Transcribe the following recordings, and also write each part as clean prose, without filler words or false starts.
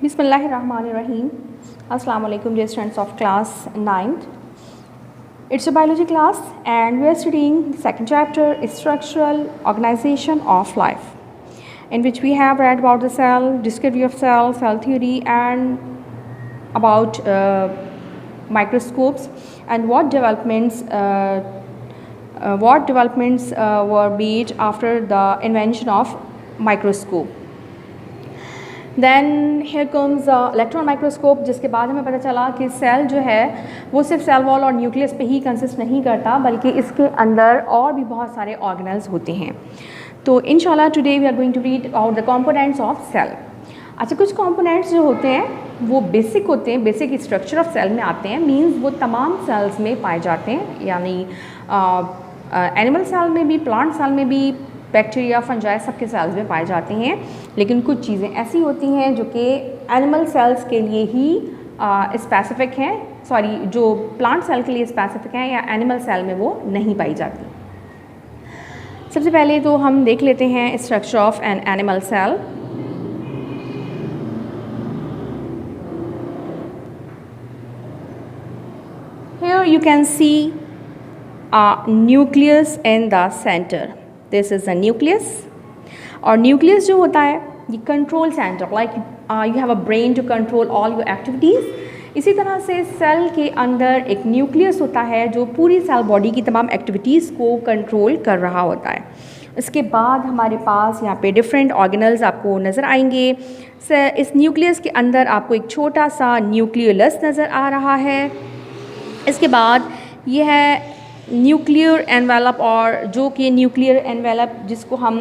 Bismillahirrahmanirrahim. Assalamu alaikum dear students of class 9th. It's a biology class and we are studying the second chapter, structural organization of life, in which we have read about the cell, discovery of cell theory, and about microscopes and what developments were made after the invention of microscope. Then here comes electron microscope, जिसके बाद हमें पता चला कि cell जो है वो सिर्फ सेल वॉल और न्यूक्लियस पे ही कंसिस्ट नहीं करता, बल्कि इसके अंदर और भी बहुत सारे ऑर्गेनल्स होते हैं. तो इंशाल्लाह today we are going to read about the components of cell. अच्छा, कुछ कंपोनेंट्स जो होते हैं वो बेसिक होते हैं, बेसिक स्ट्रक्चर ऑफ सेल में आते हैं. मींस वो तमाम सेल्स में पाए जाते हैं, यानी एनिमल सेल में भी, प्लांट सेल में भी, बैक्टीरिया, फंजाई, सबके सेल्स में पाए जाते हैं. लेकिन कुछ चीज़ें ऐसी होती हैं जो कि एनिमल सेल्स के लिए ही स्पेसिफिक हैं, जो प्लांट सेल के लिए स्पेसिफिक हैं या एनिमल सेल में वो नहीं पाई जाती. सबसे पहले तो हम देख लेते हैं structure of an animal cell. Here you can see a nucleus in the center. This is the nucleus. और न्यूक्लियस जो होता है ये control centre, like you have a brain to control all your activities. इसी तरह से cell के अंदर एक न्यूक्लियस होता है जो पूरी सेल बॉडी की तमाम एक्टिविटीज़ को कंट्रोल कर रहा होता है. इसके बाद हमारे पास यहाँ पे डिफरेंट ऑर्गेनल्स आपको नज़र आएंगे. इस न्यूक्लियस के अंदर आपको एक छोटा सा न्यूक्लियोलस नज़र आ रहा है. इसके बाद ये है न्यूक्लियर एनवेलप, और जो कि न्यूक्लियर एनवेलप जिसको हम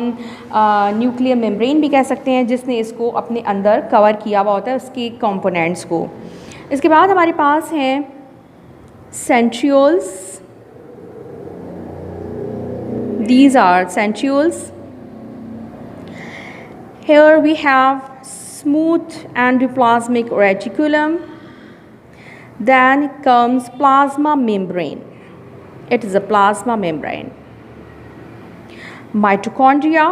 न्यूक्लियर मेम्ब्रेन भी कह सकते हैं, जिसने इसको अपने अंदर कवर किया हुआ होता है उसके कंपोनेंट्स को. इसके बाद हमारे पास हैं centrioles. These are centrioles. Here we have smooth endoplasmic reticulum. Then comes plasma membrane. It is a plasma membrane. Mitochondria.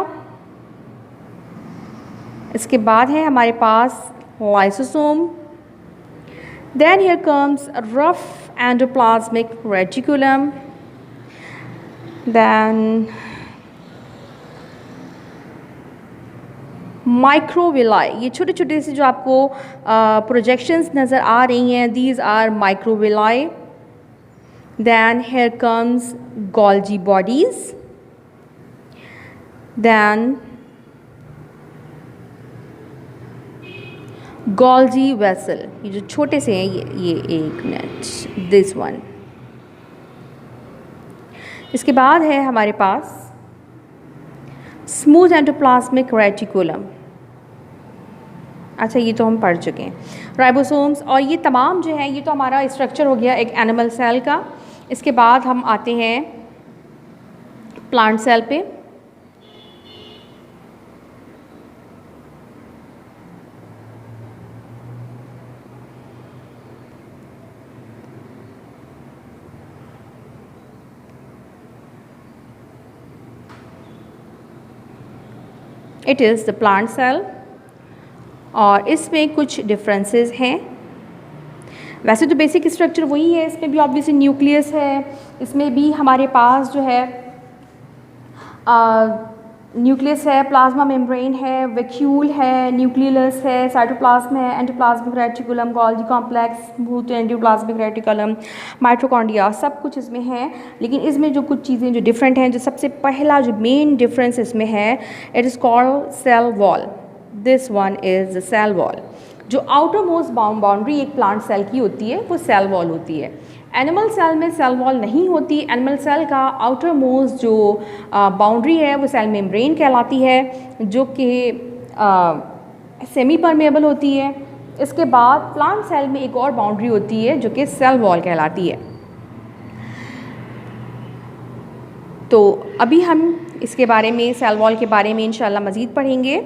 इसके बाद है हमारे पास lysosome. Then here comes a rough endoplasmic reticulum. Then microvilli, ये छोटे छोटे से जो आपको प्रोजेक्शंस नज़र आ रही हैं, these are microvilli. Then here comes Golgi bodies. Then Golgi vessel, ये जो छोटे से हैं, ये एक मिनट, दिस वन. इसके बाद है हमारे पास स्मूथ एंडोप्लाज्मिक रेटिकुलम. अच्छा, ये तो हम पढ़ चुके हैं. राइबोसोम्स, और ये तमाम जो है ये तो हमारा स्ट्रक्चर हो गया एक एनिमल सेल का. इसके बाद हम आते हैं प्लांट सेल पे. It is the plant cell, और इसमें कुछ डिफरेंसेस हैं. वैसे तो बेसिक स्ट्रक्चर वही है, इसमें भी ऑब्वियसली न्यूक्लियस है, इसमें भी हमारे पास जो है न्यूक्लियस है, प्लाज्मा मेम्ब्रेन है, वैक्यूल है, न्यूक्लियस है, साइटोप्लाज्म है, endoplasmic reticulum, Golgi complex, smooth endoplasmic reticulum, mitochondria, सब कुछ इसमें है. लेकिन इसमें जो कुछ चीज़ें जो डिफरेंट हैं, जो सबसे पहला जो मेन डिफरेंस इसमें है, it is called cell wall. This one is the cell wall. जो आउटर मोस्ट बाउंड्री एक प्लांट सेल की होती है वो सेल वॉल होती है. एनिमल सेल में सेल वॉल नहीं होती. एनिमल सेल का आउटर मोस्ट जो बाउंड्री है वो सेल मेम्ब्रेन कहलाती है, जो कि सेमी परमेबल होती है. इसके बाद प्लांट सेल में एक और बाउंड्री होती है जो कि सेल वॉल कहलाती है. तो अभी हम इसके बारे में, सेल वॉल के बारे में इंशाल्लाह मज़ीद पढ़ेंगे.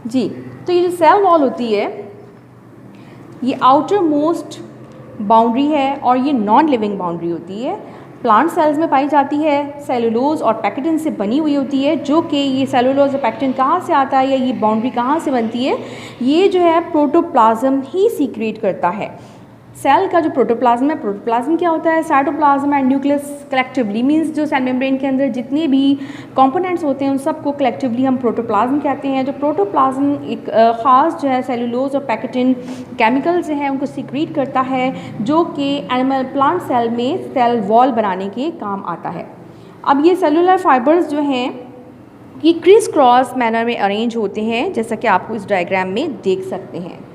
जी, तो ये जो सेल वॉल होती है ये आउटर मोस्ट बाउंड्री है और ये नॉन लिविंग बाउंड्री होती है. प्लांट सेल्स में पाई जाती है, सेलुलोज और पैक्टिन से बनी हुई होती है, जो कि ये सेलुलोज और पैक्टिन कहाँ से आता है या ये बाउंड्री कहाँ से बनती है, ये जो है प्रोटोप्लाज्म ही सीक्रेट करता है। सेल का जो प्रोटोप्लाज्म है, प्रोटोप्लाज्म क्या होता है, cytoplasm and nucleus collectively, means जो सेल मेम्ब्रेन के अंदर जितने भी कंपोनेंट्स होते हैं उन सबको कलेक्टिवली हम प्रोटोप्लाज्म कहते हैं। जो प्रोटोप्लाज्म एक ख़ास जो है सेलुलोज और पैक्टिन केमिकल्स जो हैं उनको सीक्रेट करता है, जो कि एनिमल प्लांट सेल में सेल वॉल बनाने के काम आता है। अब ये सेलुलर फाइबर्स जो हैं ये क्रिस क्रॉस मैनर में अरेंज होते हैं, जैसा कि आपको इस डायग्राम में देख सकते हैं।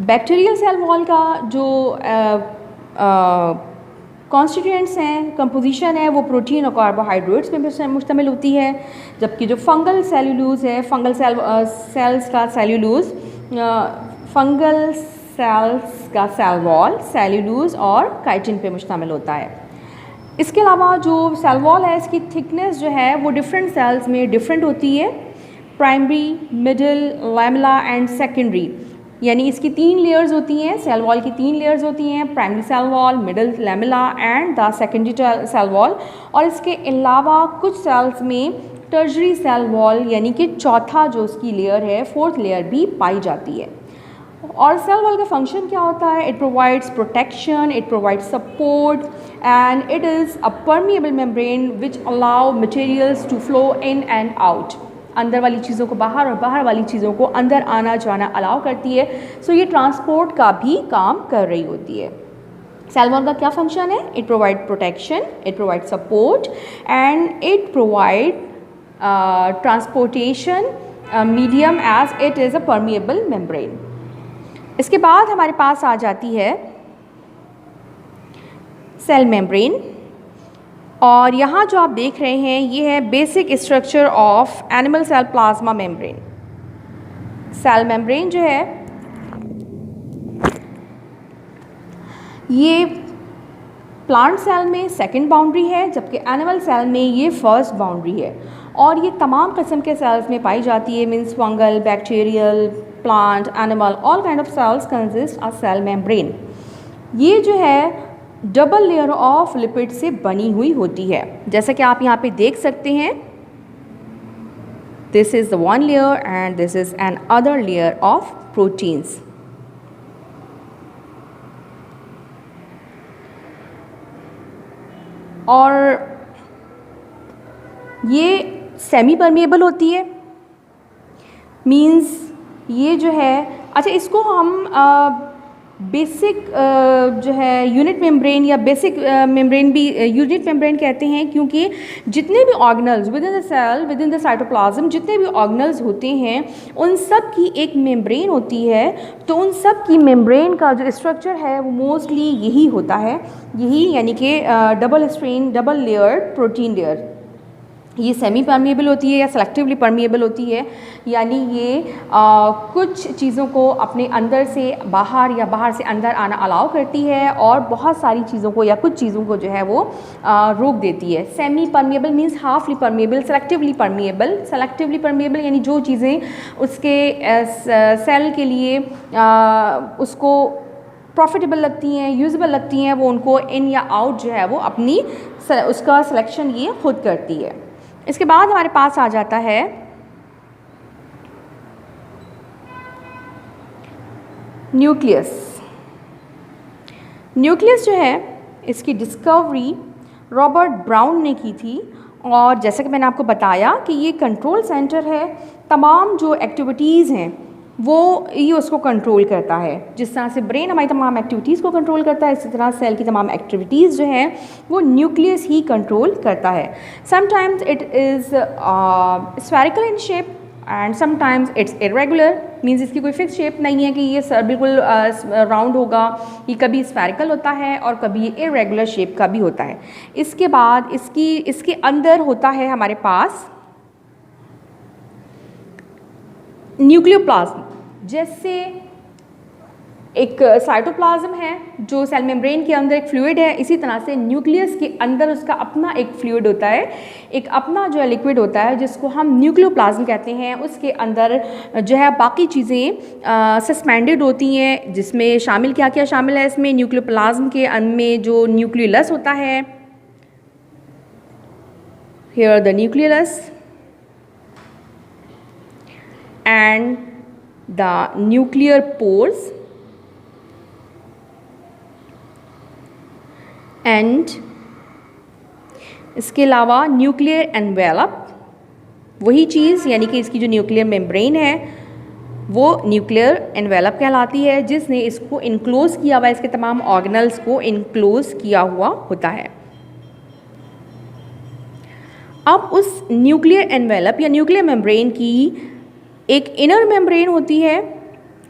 बैक्टीरियल सेल वॉल का जो कॉन्स्टिट्यूएंट्स हैं, कंपोजिशन है, वो प्रोटीन और कार्बोहाइड्रेट्स पे मुश्तमिल होती है, जबकि जो फंगल सेलुलोज है, फंगल सेल्स का सेलुलोज, फंगल सेल्स का सेल वॉल सेलुलोज और काइटिन पे मुश्तमिल होता है। इसके अलावा जो सेल वॉल है इसकी थिकनेस जो है वो डिफरेंट सेल्स में डिफरेंट होती है, primary, middle, lamella and secondary, यानी इसकी 3 लेयर्स होती हैं, सेल वॉल की 3 लेयर्स होती हैं, primary cell wall, middle lamella and the secondary cell wall. और इसके अलावा कुछ सेल्स में टर्शरी सेल वॉल यानी कि चौथा जो उसकी लेयर है, 4th लेयर भी पाई जाती है। और सेल वॉल का फंक्शन क्या होता है, it provides protection, it provides support and it is a permeable membrane which allow materials to flow in and out, अंदर वाली चीज़ों को बाहर और बाहर वाली चीज़ों को अंदर आना जाना अलाउ करती है। सो ये ट्रांसपोर्ट का भी काम कर रही होती है। सेल वॉल का क्या फंक्शन है, it provide protection, it provide support and it provide transportation medium as it is a permeable membrane. इसके बाद हमारे पास आ जाती है सेल मेम्ब्रेन, और यहाँ जो आप देख रहे हैं ये है basic structure of animal cell plasma membrane. Cell membrane जो है ये प्लांट सेल में सेकंड बाउंड्री है, जबकि एनिमल सेल में ये फर्स्ट बाउंड्री है, और ये तमाम किस्म के सेल्स में पाई जाती है, means fungal, bacterial, plant, animal, all kind of cells consist of cell membrane. ये जो है डबल लेयर ऑफ लिपिड से बनी हुई होती है, जैसा कि आप यहाँ पे देख सकते हैं, this is the one layer and this is an other layer of proteins. और ये सेमी परमिएबल होती है, मींस ये जो है, अच्छा इसको हम बेसिक जो है यूनिट मेम्ब्रेन या बेसिक मेम्ब्रेन भी यूनिट मेम्ब्रेन कहते हैं, क्योंकि जितने भी organelles within the cell, within the cytoplasm, जितने भी ऑर्गेनल्स होते हैं उन सब की एक मेम्ब्रेन होती है। तो उन सब की मेम्ब्रेन का जो स्ट्रक्चर है वो मोस्टली यही होता है, यही यानी कि double strain, double layered protein layer. ये सेमी परमिएबल होती है या सेलेक्टिवली परमिएबल होती है, यानी ये कुछ चीज़ों को अपने अंदर से बाहर या बाहर से अंदर आना अलाउ करती है, और बहुत सारी चीज़ों को या कुछ चीज़ों को जो है वो रोक देती है। Semi permeable means halfly permeable, selectively permeable. Selectively permeable यानी जो चीज़ें उसके सेल के लिए उसको प्रॉफिटेबल लगती हैं, यूजेबल लगती हैं, वो उनको इन या आउट जो है वो अपनी उसका सिलेक्शन ये खुद करती है। इसके बाद हमारे पास आ जाता है न्यूक्लियस। न्यूक्लियस जो है इसकी डिस्कवरी रॉबर्ट ब्राउन ने की थी, और जैसा कि मैंने आपको बताया कि ये कंट्रोल सेंटर है, तमाम जो एक्टिविटीज़ हैं वो ये उसको कंट्रोल करता है। जिस तरह से ब्रेन हमारी तमाम एक्टिविटीज़ को कंट्रोल करता है, इसी तरह सेल की तमाम एक्टिविटीज़ जो हैं वो न्यूक्लियस ही कंट्रोल करता है। Sometimes it is spherical in shape and sometimes it's irregular, means इसकी कोई फिक्स शेप नहीं है कि ये बिल्कुल राउंड होगा, ये कभी स्फेरिकल होता है और कभी ये इरेगुलर शेप का भी होता है। इसके बाद इसके अंदर होता है हमारे पास न्यूक्लियोप्लाज्म। जैसे एक साइटोप्लाज्म है जो सेल मेम्ब्रेन के अंदर एक फ्लूइड है, इसी तरह से न्यूक्लियस के अंदर उसका अपना एक फ्लूइड होता है, एक अपना जो है लिक्विड होता है जिसको हम न्यूक्लियोप्लाज्म कहते हैं। उसके अंदर जो है बाकी चीज़ें सस्पेंडेड होती हैं, जिसमें शामिल क्या क्या शामिल है इसमें, न्यूक्लियोप्लाज्म के अंदर में जो न्यूक्लियस होता है, here the nucleus and the nuclear pores and इसके अलावा न्यूक्लियर एनवेलप, वही चीज़ यानी कि इसकी जो न्यूक्लियर मेम्ब्रेन है वो न्यूक्लियर एनवेलप कहलाती है, जिसने इसको इनक्लोज किया हुआ है, इसके तमाम ऑर्गेनल्स को इनक्लोज किया हुआ होता है। अब उस न्यूक्लियर एनवेलप या न्यूक्लियर मेम्ब्रेन की एक इनर मेम्ब्रेन होती है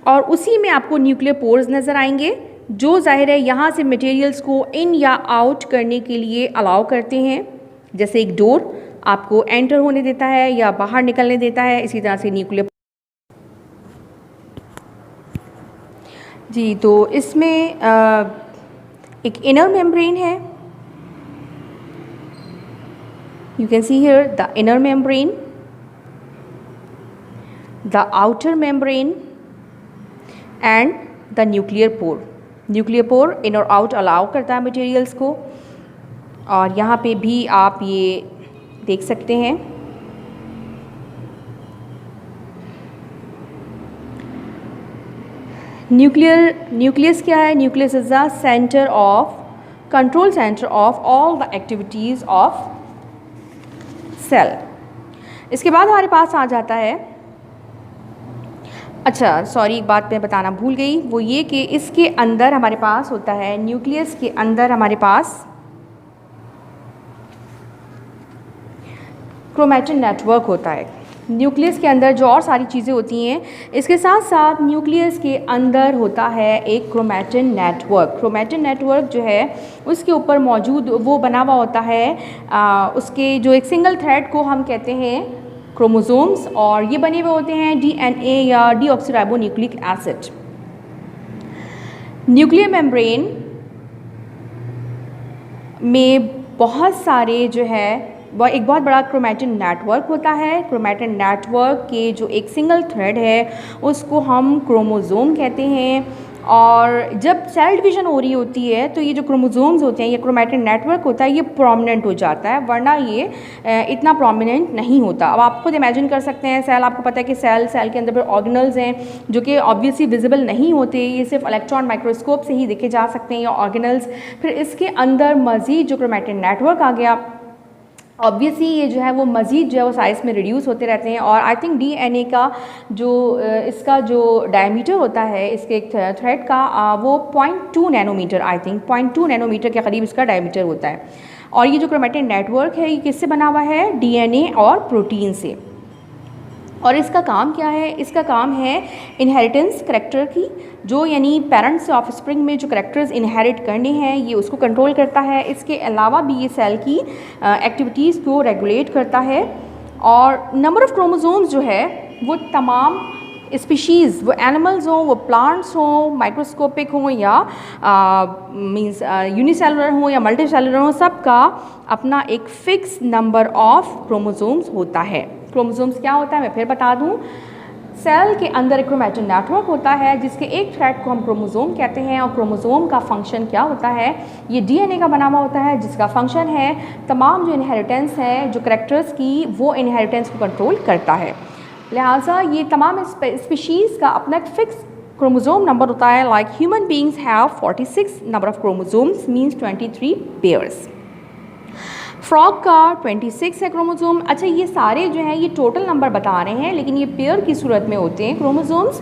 और उसी में आपको न्यूक्लियर पोर्स नज़र आएंगे जो जाहिर है यहाँ से मटेरियल्स को इन या आउट करने के लिए अलाउ करते हैं। जैसे एक डोर आपको एंटर होने देता है या बाहर निकलने देता है, इसी तरह से न्यूक्लियर जी। तो इसमें एक इनर मेम्ब्रेन है, you can see here the inner membrane, the outer membrane and the nuclear pore. Nuclear pore in और आउट अलाउ करता है मटेरियल्स को, और यहाँ पे भी आप ये देख सकते हैं। न्यूक्लियस क्या है? Nucleus is the centre of control, centre of all the activities of cell. इसके बाद हमारे पास आ जाता है, अच्छा सॉरी एक बात मैं बताना भूल गई, वो ये कि इसके अंदर हमारे पास होता है, न्यूक्लियस के अंदर हमारे पास क्रोमैटिन नेटवर्क होता है। न्यूक्लियस के अंदर जो और सारी चीज़ें होती हैं, इसके साथ साथ न्यूक्लियस के अंदर होता है एक क्रोमैटिन नेटवर्क। क्रोमैटिन नेटवर्क जो है उसके ऊपर मौजूद वो बना हुआ होता है, उसके जो एक सिंगल थ्रेड को हम कहते हैं क्रोमोसोम्स, और ये बने हुए होते हैं डीएनए या डीऑक्सीराइबोन्यूक्लिक एसिड। न्यूक्लियर मेम्ब्रेन में बहुत सारे जो है वह एक बहुत बड़ा क्रोमैटिन नेटवर्क होता है। क्रोमैटिन नेटवर्क के जो एक सिंगल थ्रेड है उसको हम क्रोमोसोम कहते हैं, और जब सेल डिवीज़न हो रही होती है तो ये जो क्रोमोसोम्स होते हैं, ये क्रोमैटिन नेटवर्क होता है, ये प्रोमिनेंट हो जाता है, वरना ये इतना प्रोमिनेंट नहीं होता। अब आप खुद इमेजिन कर सकते हैं, सेल, आपको पता है कि सेल के अंदर ऑर्गेनल्स हैं जो कि ऑब्वियसली विजिबल नहीं होते, ये सिर्फ इलेक्ट्रॉन माइक्रोस्कोप से ही देखे जा सकते हैं ये ऑर्गेनल्स। फिर इसके अंदर मज़ीद जो क्रोमैटिन नेटवर्क आ गया, ऑब्वियसली ये जो है वो मज़ीद जो है वो साइज़ में रिड्यूस होते रहते हैं, और आई थिंक डीएनए का जो इसका जो डायमीटर होता है इसके एक थ्रेड का वो 0.2 नैनोमीटर, आई थिंक 0.2 नैनोमीटर के करीब इसका डायमीटर होता है। और ये जो क्रोमैटिन नेटवर्क है ये किससे बना हुआ है? डीएनए और प्रोटीन से। और इसका काम क्या है? इसका काम है इनहेरिटेंस करैक्टर की, जो यानी पेरेंट्स से ऑफस्प्रिंग में जो करैक्टर्स इनहेरिट करने हैं ये उसको कंट्रोल करता है। इसके अलावा भी ये सेल की एक्टिविटीज़ को रेगुलेट करता है। और नंबर ऑफ़ क्रोमोसोम्स जो है वो तमाम स्पीशीज़, वो एनिमल्स हों, वो प्लांट्स हों, माइक्रोस्कोपिक हों या मींस यूनिसेलुलर हों या मल्टी सेलुलर हों, सबका अपना एक फ़िक्स नंबर ऑफ़ क्रोमोसोम्स होता है। क्रोमोसोम्स क्या होता है मैं फिर बता दूं, सेल के अंदर एक क्रोमैटिन नेटवर्क होता है जिसके एक थ्रेड को हम क्रोमोसोम कहते हैं, और क्रोमोसोम का फंक्शन क्या होता है? ये डीएनए का बना हुआ होता है जिसका फंक्शन है तमाम जो इनहेरिटेंस है जो करैक्टर्स की, वो इनहेरिटेंस को कंट्रोल करता है। लिहाजा ये तमाम स्पीशीज़ का अपना एक फिक्स क्रोमोसोम नंबर होता है। Like human beings have 46 number of chromosomes, means 23 pairs. Frog का 26 है क्रोमोसोम। अच्छा, ये सारे जो हैं ये टोटल नंबर बता रहे हैं, लेकिन ये पेयर की सूरत में होते हैं क्रोमोसोम्स।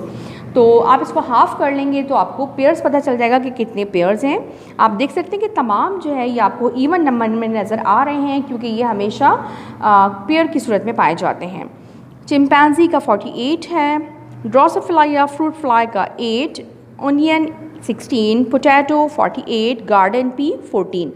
तो आप इसको हाफ़ कर लेंगे तो आपको पेयर्स पता चल जाएगा कि कितने पेयर्स हैं। आप देख सकते हैं कि तमाम जो है ये आपको इवन नंबर में नज़र आ रहे हैं, क्योंकि ये हमेशा पेयर की सूरत में पाए जाते हैं। चिंपैंजी का 48 है, ड्रोसोफिला या फ्रूट फ्लाई का 8, ओनियन 16, पोटैटो 48, गार्डन पी 14।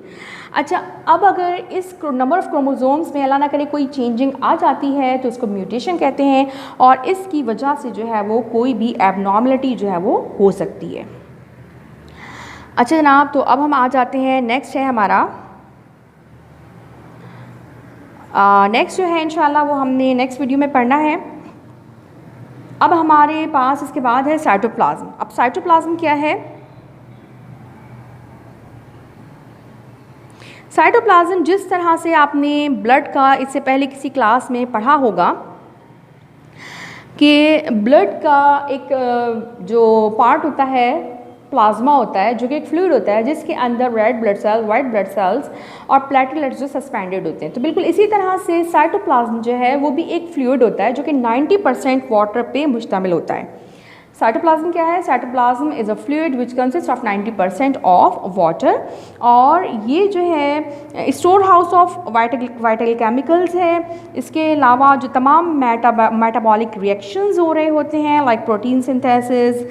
अच्छा, अब अगर इस नंबर ऑफ़ क्रोमोसोम्स में अल्लाह ना करे कोई चेंजिंग आ जाती है तो इसको म्यूटेशन कहते हैं, और इसकी वजह से जो है वो कोई भी एबनॉर्मलिटी जो है वो हो सकती है। अच्छा जनाब, तो अब हम आ जाते हैं, नेक्स्ट है हमारा नेक्स्ट जो है इंशाल्लाह वो हमने नेक्स्ट वीडियो में पढ़ना है। अब हमारे पास इसके बाद है साइटोप्लाज्म। अब साइटोप्लाज्म क्या है? साइटोप्लाज्म जिस तरह से आपने ब्लड का इससे पहले किसी क्लास में पढ़ा होगा कि ब्लड का एक जो पार्ट होता है प्लाज्मा होता है, जो कि एक फ्लूइड होता है जिसके अंदर red blood cell, white blood cells और प्लेटलेट्स जो सस्पेंडेड होते हैं। तो बिल्कुल इसी तरह से साइटोप्लाज्म जो है वो भी एक फ्लूइड होता है जो कि 90% वाटर पे मुश्तमिल होता है। साइटोप्लाज्म क्या है? Cytoplasm is a fluid which consist of 90% of water, और ये जो है store house of vital chemicals है। इसके अलावा जो तमाम मेटाबॉलिक रिएक्शंस हो रहे होते हैं लाइक प्रोटीन सिंथेसिस,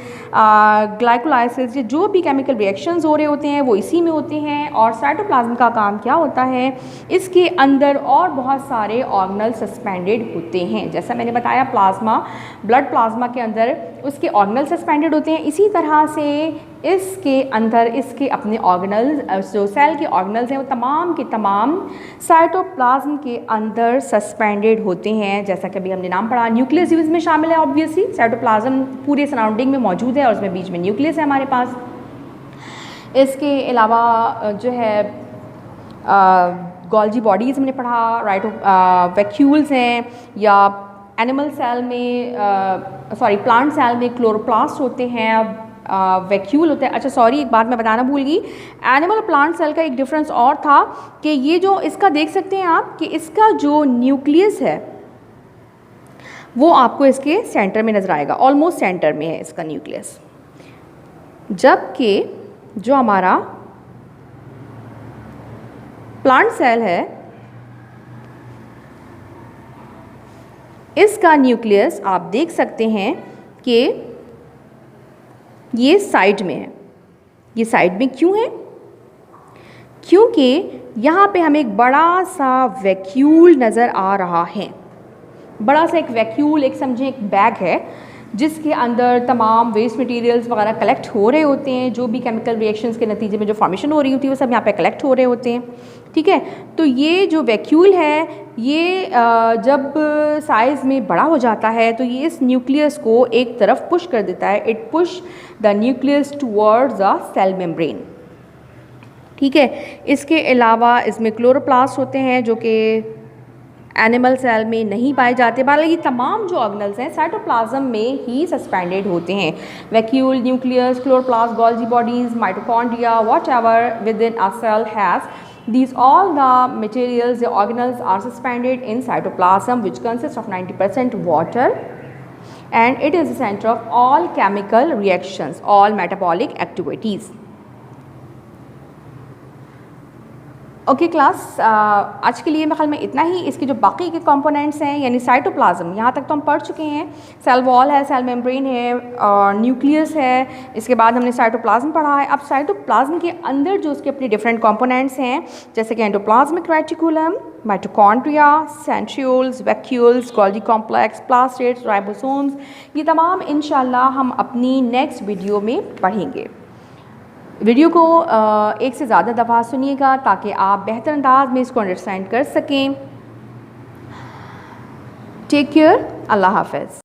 ग्लाइकोलाइसिस, ये जो भी केमिकल रिएक्शंस हो रहे होते हैं वो इसी में होते हैं। और साइटोप्लाज्म का काम क्या होता है? इसके अंदर और बहुत सारे ऑर्गेनल सस्पेंडेड होते हैं। जैसा मैंने बताया प्लाज्मा, ब्लड प्लाज्मा के अंदर उसके ऑर्गेनल सस्पेंडेड होते हैं, इसी तरह से इसके अंदर इसके अपने ऑर्गेनल्स, जो सेल के ऑर्गेनल्स हैं वो तमाम के तमाम साइटोप्लाज्म के अंदर सस्पेंडेड होते हैं। जैसा कि अभी हमने नाम पढ़ा, न्यूक्लियस इसमें शामिल है। ऑब्वियसली साइटोप्लाज्म पूरे सराउंडिंग में मौजूद है और उसमें बीच में न्यूक्लियस है हमारे पास। इसके अलावा जो है गोल्जी बॉडीज़ हमने पढ़ा, वैक्यूल्स हैं, या एनिमल सेल में प्लांट सेल में क्लोरोप्लास्ट होते हैं, वैक्यूल होते हैं। अच्छा सॉरी, एक बात मैं बताना भूल गई, एनिमल और प्लांट सेल का एक डिफरेंस और था कि ये जो इसका देख सकते हैं आप कि इसका जो न्यूक्लियस है वो आपको इसके सेंटर में नज़र आएगा, ऑलमोस्ट सेंटर में है इसका न्यूक्लियस, जबकि जो हमारा प्लांट सेल है इसका न्यूक्लियस आप देख सकते हैं कि ये साइड में है। ये साइड में क्यों है? क्योंकि यहाँ पे हमें एक बड़ा सा वैक्यूल नज़र आ रहा है। बड़ा सा एक वैक्यूल, एक समझें एक बैग है जिसके अंदर तमाम वेस्ट मटेरियल्स वगैरह कलेक्ट हो रहे होते हैं। जो भी केमिकल रिएक्शंस के नतीजे में जो फॉर्मेशन हो रही होती है वो सब यहाँ पे कलेक्ट हो रहे होते हैं। ठीक है, तो ये जो वैक्यूल है ये जब साइज़ में बड़ा हो जाता है तो ये इस न्यूक्लियस को एक तरफ पुश कर देता है। It push the nucleus towards the cell membrane. ठीक है, इसके अलावा इसमें क्लोरोप्लास्ट होते हैं जो कि एनिमल सेल में नहीं पाए जाते। बाकी ये तमाम जो ऑर्गेनल्स हैं साइटोप्लाज्म में ही सस्पेंडेड होते हैं। Vacuole, nucleus, chloroplast, Golgi bodies, mitochondria, whatever within a cell has, these all the materials, the organelles are suspended in cytoplasm which consists of 90% water, and it is the center of all chemical reactions, all metabolic activities. Okay class, आज के लिए मेरे ख्याल में इतना ही। इसके जो बाकी के कंपोनेंट्स हैं यानी साइटोप्लाज्म, यहाँ तक तो हम पढ़ चुके हैं। सेल वॉल है, सेल मेम्ब्रेन है, और न्यूक्लियस है। इसके बाद हमने साइटोप्लाज्म पढ़ा है। अब साइटोप्लाज्म के अंदर जो उसके अपने डिफरेंट कंपोनेंट्स हैं जैसे कि endoplasmic reticulum, mitochondria, centrioles, vacuoles, Golgi complex, plastids, ribosomes, ये तमाम इंशाल्लाह हम अपनी नेक्स्ट वीडियो में पढ़ेंगे। वीडियो को एक से ज़्यादा दफ़ा सुनिएगा ताकि आप बेहतर अंदाज में इसको अंडरस्टैंड कर सकें। टेक केयर, अल्लाह हाफ़िज़।